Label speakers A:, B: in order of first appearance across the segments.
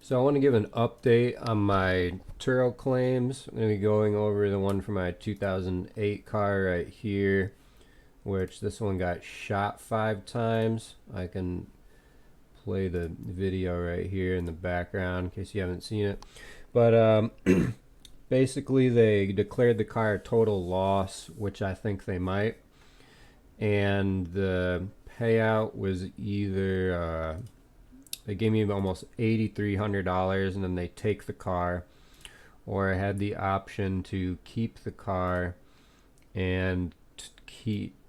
A: So I want to give an update on my Turo claims. I'm going to be going over the one for my 2008 car right here, which this one got shot 5 times. I can play the video right here in the background in case you haven't seen it. But basically they declared the car a total loss, which I think they might. And the payout was either they gave me almost $8,300 and then they take the car, or I had the option to keep the car and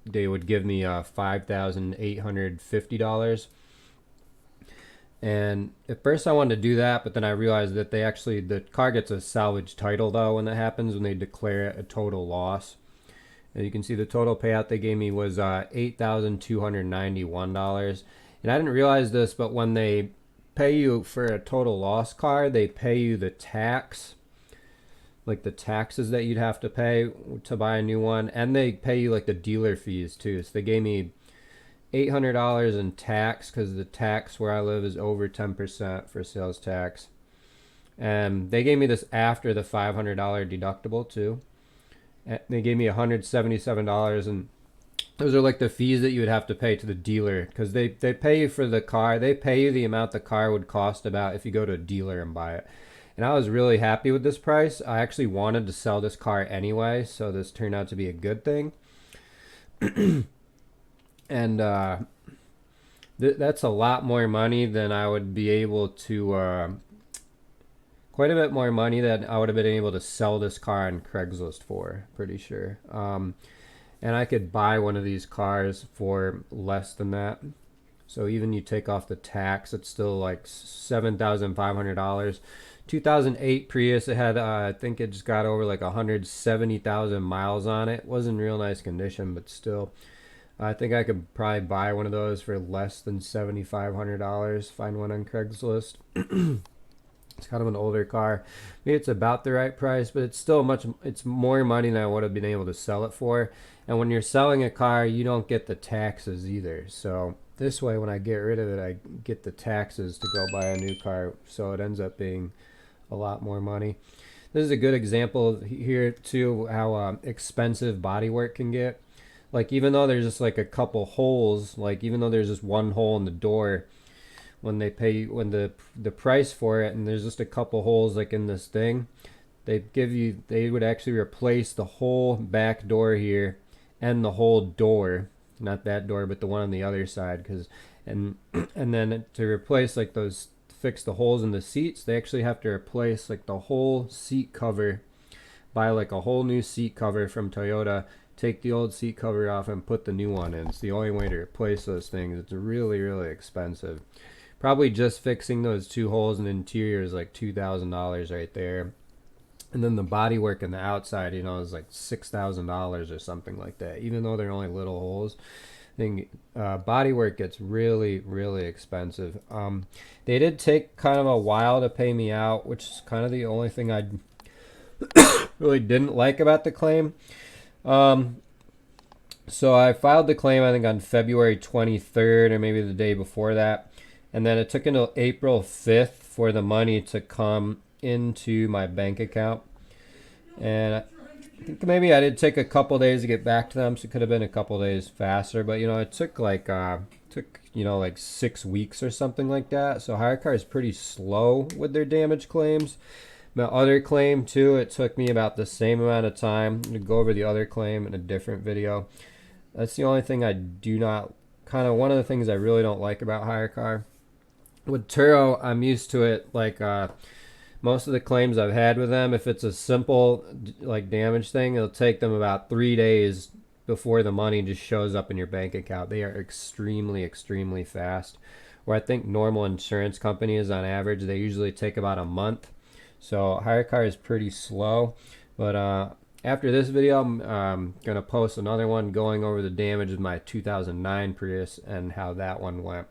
A: they would give me $5,850. And at first I wanted to do that, but then I realized that the car gets a salvage title though when that happens, when they declare it a total loss. And you can see the total payout they gave me was $8,291. And I didn't realize this, but when they pay you for a total loss car, they pay you the tax, like the taxes that you'd have to pay to buy a new one, and they pay you like the dealer fees too. So they gave me $800 in tax because the tax where I live is over 10% for sales tax. And they gave me this after the $500 deductible too. And they gave me $177, and those are like the fees that you would have to pay to the dealer, because they pay you for the car. They pay you the amount the car would cost about if you go to a dealer and buy it. And I was really happy with this price. I actually wanted to sell this car anyway, so this turned out to be a good thing. And that's a lot more money than I would be able to quite a bit more money than I would have been able to sell this car on Craigslist for, pretty sure. And I could buy one of these cars for less than that. So even you take off the tax, it's still like $7,500. 2008 Prius, it had, I think it just got over like 170,000 miles on it. Wasn't in real nice condition, but still. I think I could probably buy one of those for less than $7,500. Find one on Craigslist. It's kind of an older car. Maybe it's about the right price, but it's still it's more money than I would have been able to sell it for. And when you're selling a car, you don't get the taxes either. So this way, when I get rid of it, I get the taxes to go buy a new car. So it ends up being a lot more money. This is a good example here too, how expensive bodywork can get. Like even though there's just like a couple holes, like even though there's just one hole in the door, when they pay, when the price for it, and there's just a couple holes like in this thing, they would actually replace the whole back door here and the whole door, not that door but the one on the other side, and then to replace like those, fix the holes in the seats, they actually have to replace like the whole seat cover, buy like a whole new seat cover from Toyota, take the old seat cover off and put the new one in. It's the only way to replace those things. It's really, really expensive. Probably just fixing those 2 holes in the interior is like $2,000 right there. And then the bodywork in the outside, is like $6,000 or something like that. Even though they're only little holes, I think bodywork gets really, really expensive. They did take kind of a while to pay me out, which is kind of the only thing I really didn't like about the claim. So I filed the claim, I think, on February 23rd or maybe the day before that. And then it took until April 5th for the money to come into my bank account. And I think maybe I did take a couple days to get back to them, so it could have been a couple days faster. But, it took like, like 6 weeks or something like that. So Hyrecar is pretty slow with their damage claims. My other claim, too, it took me about the same amount of time. I'm going to go over the other claim in a different video. That's the only thing I do not, kind of one of the things I really don't like about Hyrecar. With Turo, I'm used to it. Like most of the claims I've had with them, if it's a simple like damage thing, it'll take them about 3 days before the money just shows up in your bank account. They are extremely, extremely fast. Where I think normal insurance companies, on average, they usually take about a month. So Hyrecar is pretty slow. But after this video, I'm going to post another one going over the damage of my 2009 Prius and how that one went.